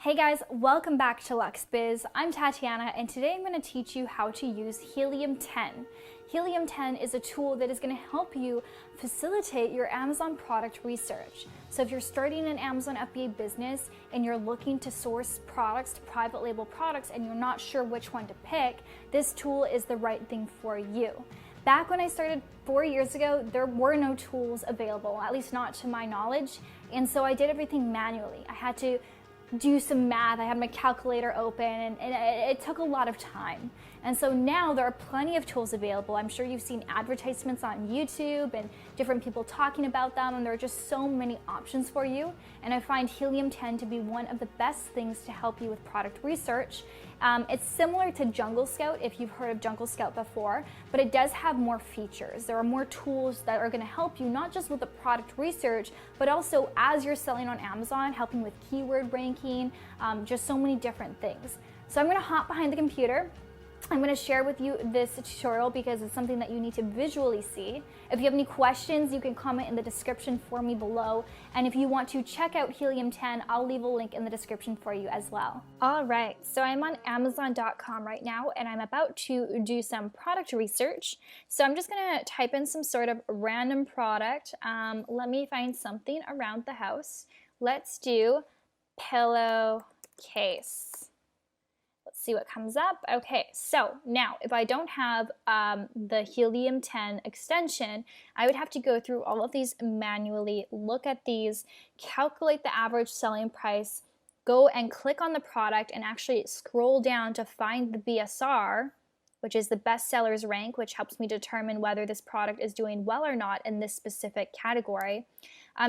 Hey guys, welcome back to LuxBiz. I'm Tatiana and today I'm going to teach you how to use Helium 10. Helium 10 is a tool that is going to help you facilitate your Amazon product research. So if you're starting an Amazon FBA business and you're looking to source products, to private label products, and you're not sure which one to pick, this tool is the right thing for you. Back when I started 4 years ago, there were no tools available, at least not to my knowledge, and so I did everything manually. I had to do some math, I had my calculator open, and it took a lot of time. And so now there are plenty of tools available. I'm sure you've seen advertisements on YouTube and different people talking about them, and there are just so many options for you. And I find Helium 10 to be one of the best things to help you with product research. It's similar to Jungle Scout, if you've heard of Jungle Scout before, but it does have more features. There are more tools that are going to help you not just with the product research, but also as you're selling on Amazon, helping with keyword ranking, just so many different things. So I'm going to hop behind the computer. I'm going to share with you this tutorial because it's something that you need to visually see. If you have any questions, you can comment in the description for me below. And if you want to check out Helium 10, I'll leave a link in the description for you as well. All right, so I'm on Amazon.com right now and I'm about to do some product research. So I'm just going to type in some sort of random product. Let me find something around the house. Let's do pillowcase. See what comes up. Okay, so now if I don't have the Helium 10 extension, I would have to go through all of these manually, look at these, calculate the average selling price, go and click on the product and actually scroll down to find the BSR, which is the best sellers rank, which helps me determine whether this product is doing well or not in this specific category.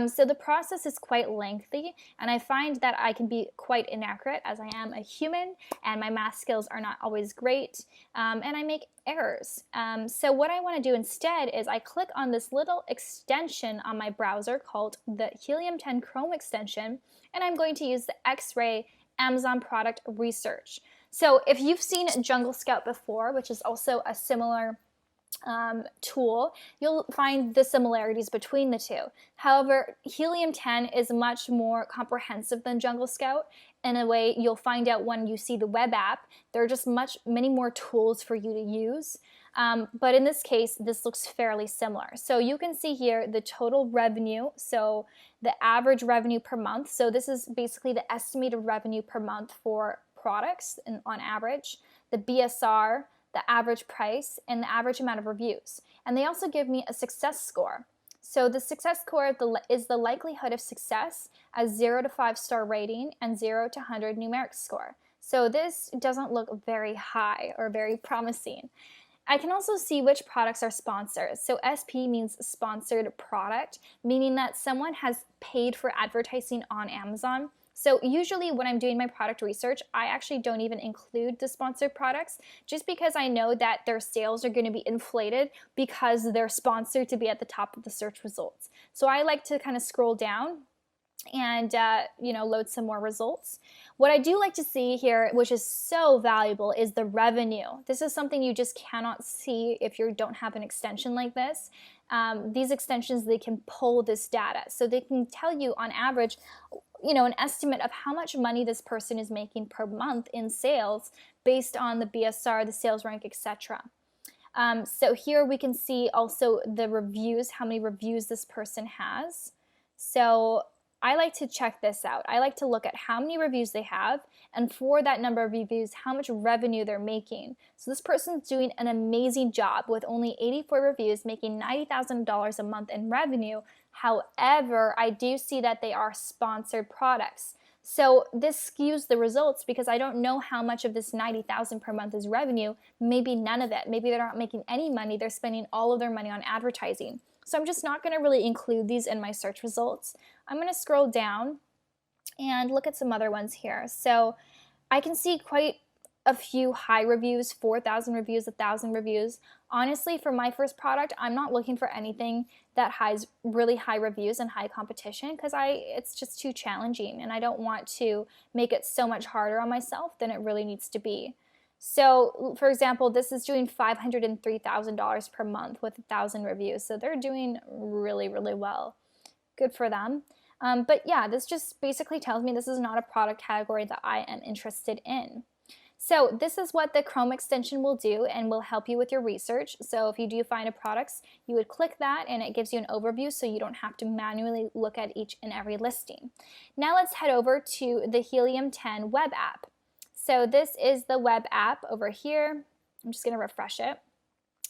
So the process is quite lengthy, and I find that I can be quite inaccurate as I am a human and my math skills are not always great, and I make errors. So what I want to do instead is I click on this little extension on my browser called the Helium 10 Chrome extension, and I'm going to use the X-Ray Amazon Product Research. So if you've seen Jungle Scout before, which is also a similar tool, you'll find the similarities between the two. However, Helium 10 is much more comprehensive than Jungle Scout. In a way, you'll find out when you see the web app, there are just many more tools for you to use. But in this case, this looks fairly similar. So you can see here the total revenue, so the average revenue per month. So this is basically the estimated revenue per month for products on average, the BSR, the average price, and the average amount of reviews. And they also give me a success score. So the success score is the likelihood of success as 0 to 5-star rating and 0 to 100 numeric score. So this doesn't look very high or very promising. I can also see which products are sponsored. So SP means sponsored product, meaning that someone has paid for advertising on Amazon. So usually when I'm doing my product research, I actually don't even include the sponsored products just because I know that their sales are going to be inflated because they're sponsored to be at the top of the search results. So I like to kind of scroll down and load some more results. What I do like to see here, which is so valuable, is the revenue. This is something you just cannot see if you don't have an extension like this. These extensions, they can pull this data. So they can tell you on average, an estimate of how much money this person is making per month in sales based on the BSR, the sales rank, etc. So here we can see also the reviews, how many reviews this person has. So I like to check this out. I like to look at how many reviews they have, and for that number of reviews, how much revenue they're making. So this person's doing an amazing job with only 84 reviews, making $90,000 a month in revenue. However, I do see that they are sponsored products. So this skews the results because I don't know how much of this $90,000 per month is revenue. Maybe none of it. Maybe they're not making any money. They're spending all of their money on advertising. So I'm just not going to really include these in my search results. I'm going to scroll down and look at some other ones here. So I can see quite a few high reviews, 4,000 reviews, 1,000 reviews. Honestly, for my first product, I'm not looking for anything that has really high reviews and high competition because it's just too challenging and I don't want to make it so much harder on myself than it really needs to be. So, for example, this is doing $503,000 per month with 1,000 reviews. So they're doing really, really well. Good for them. But yeah, this just basically tells me this is not a product category that I am interested in. So this is what the Chrome extension will do and will help you with your research. So if you do find a product, you would click that and it gives you an overview so you don't have to manually look at each and every listing. Now let's head over to the Helium 10 web app. So this is the web app over here. I'm just going to refresh it.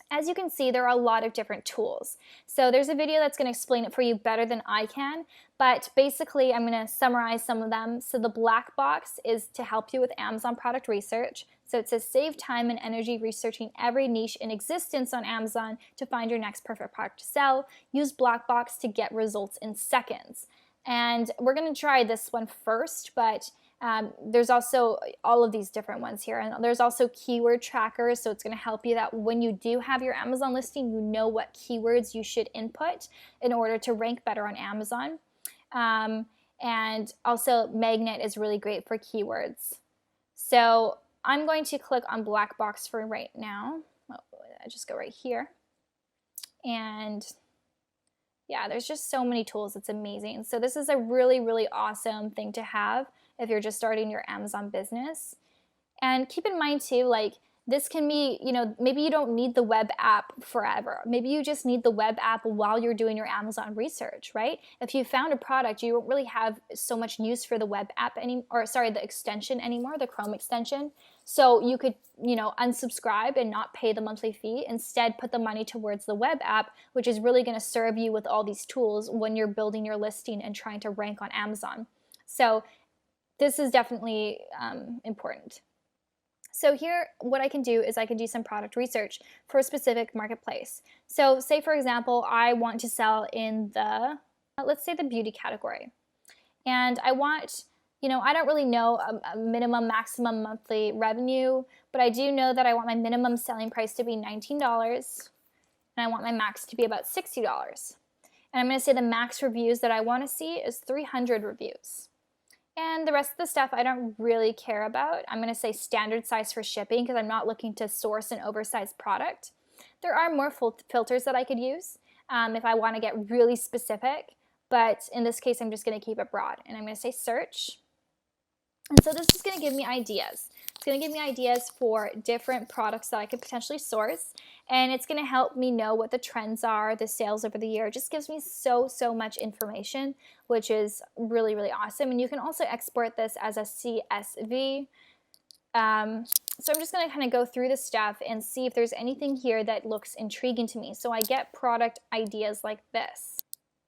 As you can see, there are a lot of different tools. So there's a video that's going to explain it for you better than I can, but basically I'm going to summarize some of them. So the black box is to help you with Amazon product research. So it says save time and energy researching every niche in existence on Amazon to find your next perfect product to sell. Use black box to get results in seconds. And we're going to try this one first, but there's also all of these different ones here, and there's also keyword trackers, so it's going to help you that when you do have your Amazon listing, you know what keywords you should input in order to rank better on Amazon. And also Magnet is really great for keywords. So I'm going to click on black box for right now. I just go right here, and yeah, there's just so many tools. It's amazing. So this is a really, really awesome thing to have if you're just starting your Amazon business. And keep in mind too, like this can be, maybe you don't need the web app forever. Maybe you just need the web app while you're doing your Amazon research, right? If you found a product, you don't really have so much use for the web app the extension anymore, the Chrome extension. So you could, unsubscribe and not pay the monthly fee. Instead, put the money towards the web app, which is really going to serve you with all these tools when you're building your listing and trying to rank on Amazon. So this is definitely important. So here, what I can do is I can do some product research for a specific marketplace. So say, for example, I want to sell in the, let's say the beauty category. And I want, I don't really know a minimum, maximum monthly revenue, but I do know that I want my minimum selling price to be $19, and I want my max to be about $60. And I'm going to say the max reviews that I want to see is 300 reviews. And the rest of the stuff I don't really care about. I'm going to say standard size for shipping because I'm not looking to source an oversized product. There are more filters that I could use if I want to get really specific, but in this case I'm just going to keep it broad. And I'm going to say search. And so this is going to give me ideas. It's going to give me ideas for different products that I could potentially source, and it's going to help me know what the trends are, the sales over the year. It just gives me so much information, which is really, really awesome. And you can also export this as a CSV. So I'm just going to kind of go through this stuff and see if there's anything here that looks intriguing to me. So I get product ideas like this.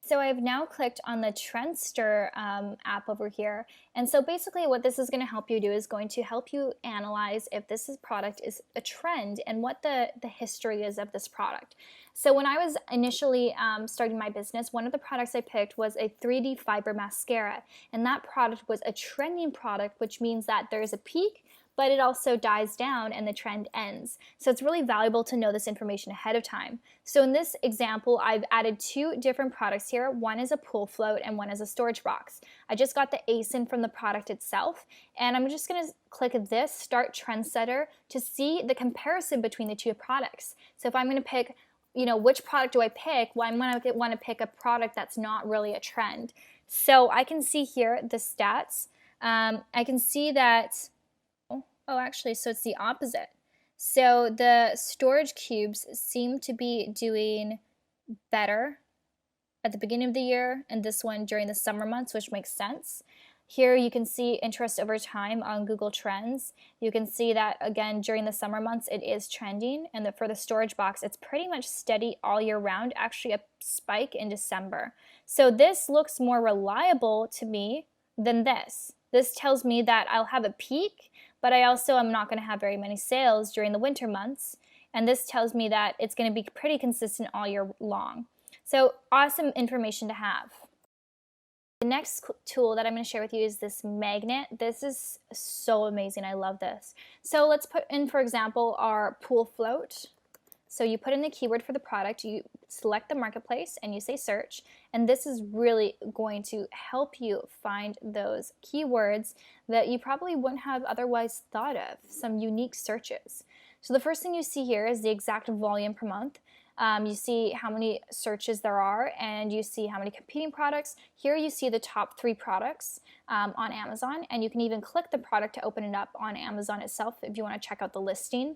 So I've now clicked on the Trendster app over here. And so basically what this is going to help you do is going to help you analyze if this product is a trend and what the history is of this product. So when I was initially starting my business, one of the products I picked was a 3D fiber mascara. And that product was a trending product, which means that there's a peak, but it also dies down and the trend ends. So it's really valuable to know this information ahead of time. So in this example, I've added two different products here. One is a pool float and one is a storage box. I just got the ASIN from the product itself, and I'm just gonna click this Start Trend Setter to see the comparison between the two products. So if I'm gonna pick, which product do I pick? Well, I'm gonna wanna pick a product that's not really a trend. So I can see here the stats. I can see that, actually, so it's the opposite. So the storage cubes seem to be doing better at the beginning of the year, and this one during the summer months, which makes sense. Here you can see interest over time on Google Trends. You can see that, again, during the summer months, it is trending, and for the storage box, it's pretty much steady all year round, actually a spike in December. So this looks more reliable to me than this. This tells me that I'll have a peak, but I also am not going to have very many sales during the winter months. And this tells me that it's going to be pretty consistent all year long. So awesome information to have. The next tool that I'm going to share with you is this magnet. This is so amazing. I love this. So let's put in, for example, our pool float. So you put in the keyword for the product, you select the marketplace, and you say search. And this is really going to help you find those keywords that you probably wouldn't have otherwise thought of, some unique searches. So the first thing you see here is the exact volume per month. You see how many searches there are, and you see how many competing products. Here you see the top 3 products on Amazon, and you can even click the product to open it up on Amazon itself if you want to check out the listing.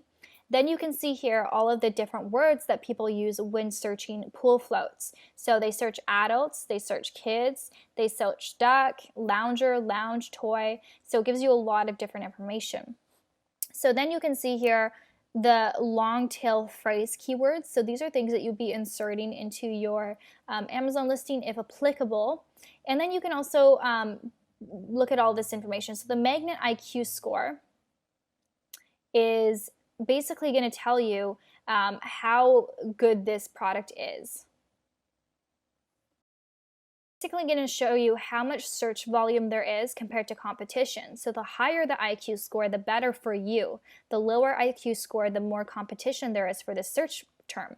Then you can see here all of the different words that people use when searching pool floats. So they search adults, they search kids, they search duck, lounger, lounge, toy. So it gives you a lot of different information. So then you can see here the long tail phrase keywords. So these are things that you'd be inserting into your Amazon listing if applicable. And then you can also look at all this information. So the Magnet IQ score is basically going to tell you how good this product is. Basically going to show you how much search volume there is compared to competition. So the higher the IQ score, the better for you. The lower IQ score, the more competition there is for the search term.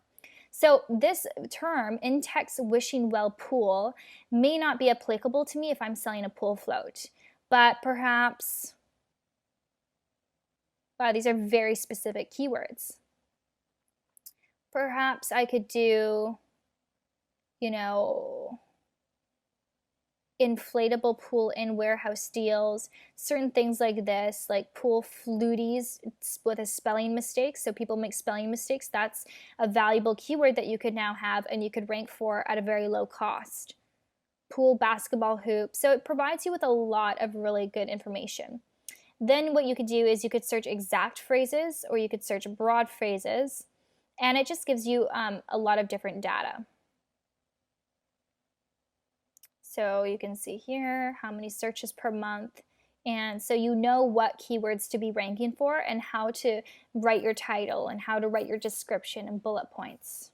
So this term, in-text wishing well pool, may not be applicable to me if I'm selling a pool float, but perhaps, wow, these are very specific keywords. Perhaps I could do, you know, inflatable pool in warehouse deals, certain things like this, like pool fluties with a spelling mistake. So people make spelling mistakes. That's a valuable keyword that you could now have and you could rank for at a very low cost. Pool basketball hoop. So it provides you with a lot of really good information. Then what you could do is you could search exact phrases or you could search broad phrases, and it just gives you a lot of different data. So you can see here how many searches per month, and so you know what keywords to be ranking for and how to write your title and how to write your description and bullet points.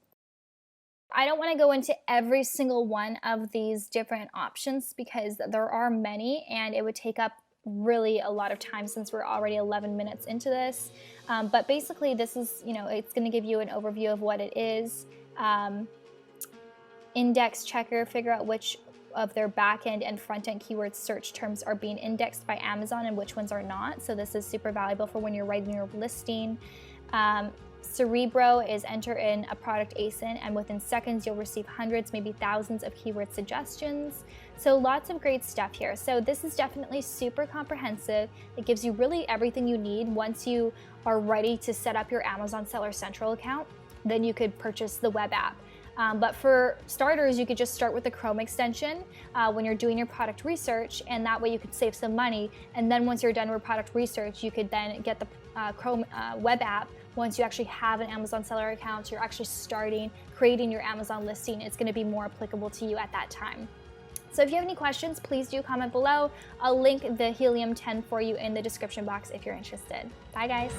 I don't want to go into every single one of these different options because there are many and it would take up really a lot of time since we're already 11 minutes into this. But basically this is, it's going to give you an overview of what it is. Index checker, figure out which of their back-end and front-end keyword search terms are being indexed by Amazon and which ones are not. So this is super valuable for when you're writing your listing. Cerebro is enter in a product ASIN and within seconds you'll receive hundreds, maybe thousands of keyword suggestions. So lots of great stuff here. So this is definitely super comprehensive. It gives you really everything you need. Once you are ready to set up your Amazon Seller Central account, then you could purchase the web app. But for starters, you could just start with the Chrome extension when you're doing your product research, and that way you could save some money. And then once you're done with product research, you could then get the Chrome web app. Once you actually have an Amazon seller account, you're actually creating your Amazon listing. It's going to be more applicable to you at that time. So if you have any questions, please do comment below. I'll link the Helium 10 for you in the description box if you're interested. Bye guys.